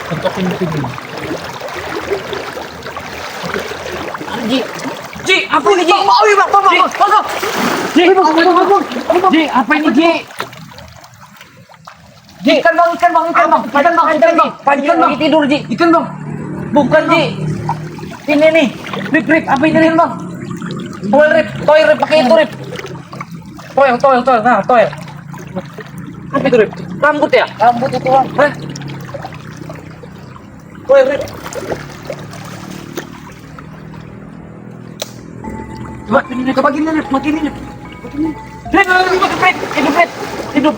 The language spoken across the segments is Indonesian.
Bentokin ini. Ji, Ji, apa ini Ji? Ji, apa ini Ji? Ji, ikan bang. Pagi lagi tidur Ji. Ikan bang. Bukan Ji. Ini nih. Rip, apa ini nih bang? Toil rip, pakai itu rip. Toil. Nah, toil. Apa itu rip? Rambut ya? Rambut itu bang. Hah? Toil rip. Makin ini. Hidup.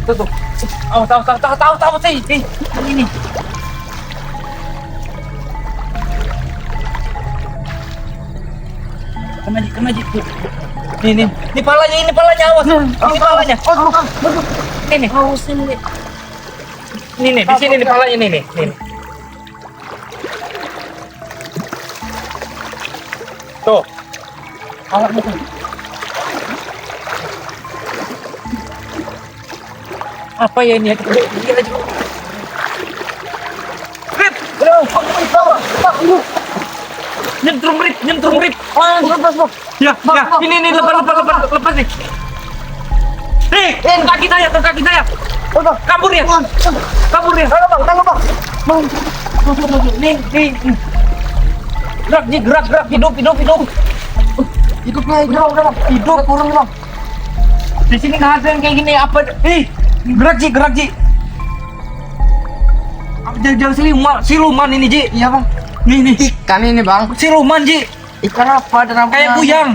Tuh. Tahu sih. Ini. Kemaji. Ini palanya awas. Ini palanya. Ini. Ini nih, di sini nih palanya nih. Tuh. Palanya tuh. Apa ya ini? Dia aja. Rip. Nyentrum rip. Lepas. Ya. Ini lepas nih. Nih, kaki saya. Kabur ya. Tangguh bang. Nih. Gerak. Hidup. Hidup kurang bang. Di sini nggak ada yang kayak gini. Apa? Gerak Ji. Jangan siluman ini Ji. Iya bang. Nih. Ikan ini bang. Siluman Ji. Ikan apa? Dan Kayak kuyang.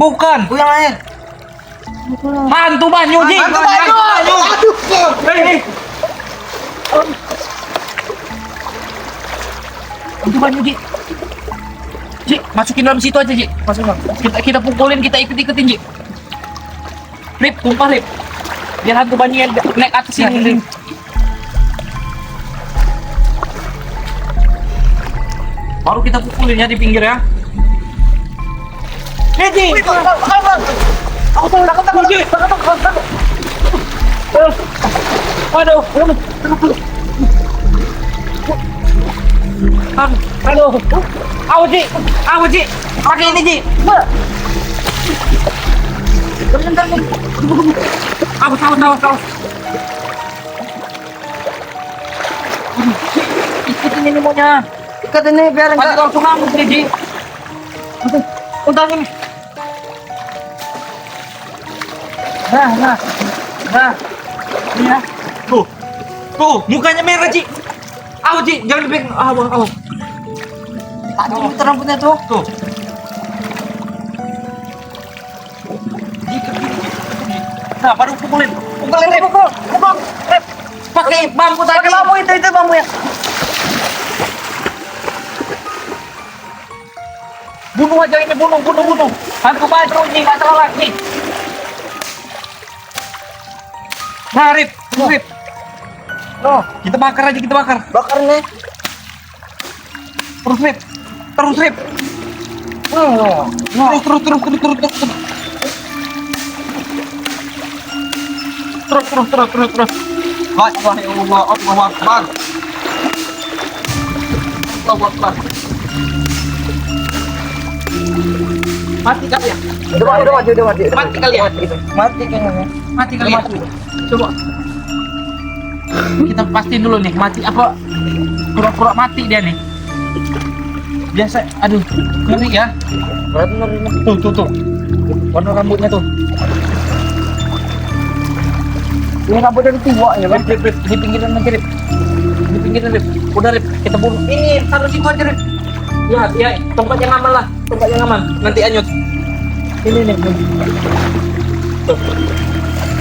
Bukan. Kuyang air. Hantu banyu Ji. Hei. Hantu banyu Ji. Masukin dalam situ aja Ji. Kita pukulin, kita ikutin Ji. Rip, tumpah Rip. Biar hantu banyu yang naik atas sini. Baru kita pukulin ya di pinggir ya. Ji. Aduh. Awas Ji. Pakai ini Ji. Bentar nih. Awas. Ikutin ini maunya. Ikat ini biar enggak Langsung ngamuk nih Ji. Bentar ini. Nah. Ini ya. Tuh, mukanya merah Ji. Awas Ji, jangan dipegang. Awas. tadi muter rambutnya tuh. Nah, baru pukulin. Pukul. Rep. Pakai bambu tadi. Pakai bambu itu bambu ya. Bunuh aja ini, bunuh. Hantu baju ini, nggak salah nih. Nah, Rip. Loh, Kita bakar aja. bakar nih. Terus, Rip. Oh, Terus. Terus. Allah Akbar. Mati kali ya? Udah mati. Mati kali ya? Mati kayaknya. Mati kali ya? Coba. Kita pastiin dulu nih, mati apa? Pura-pura mati dia nih. Biasa, aduh, ngeri ya. Bener ini. Tuh. Warna rambutnya tuh. Ini rambutnya tua ya, Bang. Rip. Di pinggiran aja, Rip. Udah, Rip. Kita bunuh. Ini, taruh situ aja, Rip. Ya, tempat yang aman lah. Nanti anyut. Ini nih. Tuh.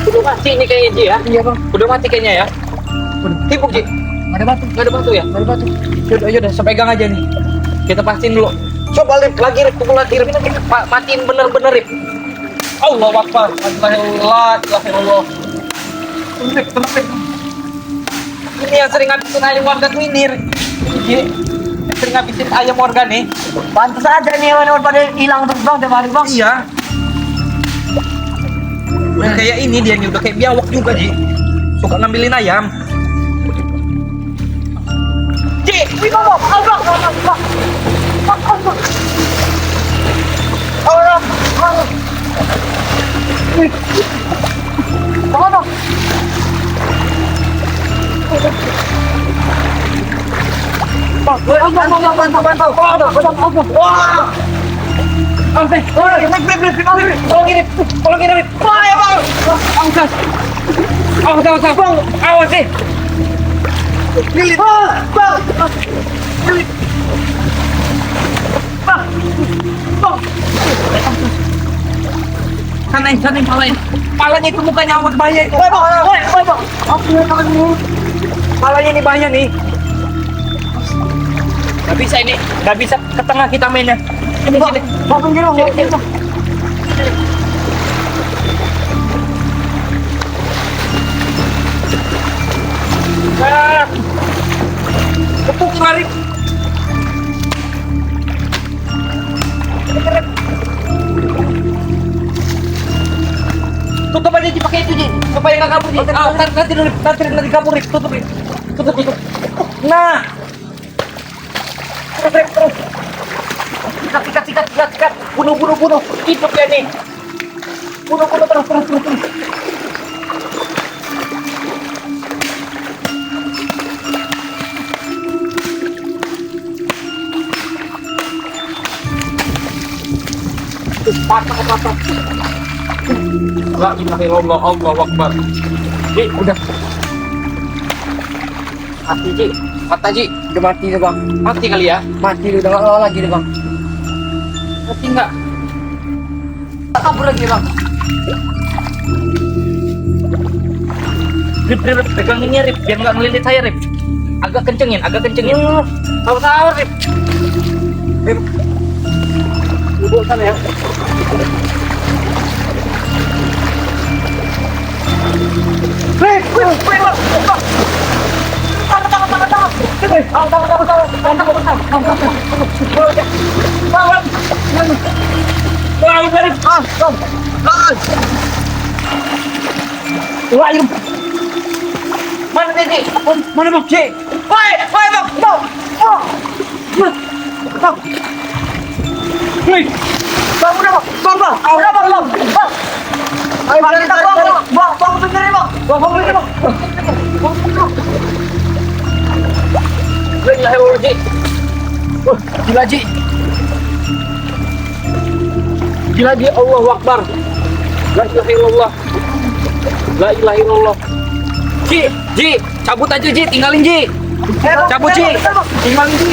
Udah mati ini kayaknya, Ji ya? Iya, Bang. Udah mati kayaknya ya? Tibuk, Ji. Nggak ada batu ya? Nggak ada batu. Yaudah, saya pegang aja nih. Kita pastiin dulu. Coba Rip, pukul lagi Rip. Matiin bener-bener Rip. Allahu Akbar. Alhamdulillah. Rip, tenang, Rip. Ini yang sering ngabisin ayam warga tuh ini, Rip. Ji, sering ngabisin ayam warga nih. Pantas aja nih hewan-hewan pada hilang terus bang, tiap hari bang. Iya. Udah kayak ini dia nih, udah kayak biawak juga, Ji. Suka ngambilin ayam. Ji, Wih bang, bang, bang. orang. Wih, bang. Bantu. Wah. Oke, tolong ini, Rip. Wah, ya bang. Awas, bang. Awas sih. Lilit. Bang. Lilit. Bang. Sana palanya. Palanya itu mukanya amat bahaya itu. Bang. Palanya ini bahaya nih. Gak bisa ke tengah kita mainnya. Sini. Bang, pinggir bang. Tepuk lari. Tutup aja Ji, pakai itu Ji, supaya nggak kabur Ji. Nanti kabur Rip. Tutup. Nah. Terus. Sikat. Bunuh. Hidup ya nih. Bunuh terus. Patah. La ilaha illallah, Allahu Akbar. Ji, udah. Mati Ji, Mata Ji, udah mati deh bang. mati kali ya. Mati udah nggak lawan lagi deh bang. Mati enggak? Kabur lagi bang. Rip, pegang ini Rip, biar nggak ngelilit saya Rip. Agak kencengin. Tahu Rip. Duduk sana ya. Rip, bang. Mana dia, Ji? Mana bang? Ji? Woi, bang! Bang! Woi! Bang, udah bang. Ayo bang, kita bang, sendiri bang. Bang, La ilaha illallah, Ji. Wah, gila, Ji. Allahu Akbar. La ilaha illallah. Ji, cabut aja Ji, tinggalin Ji. Cabut Ji. Tinggalin Ji.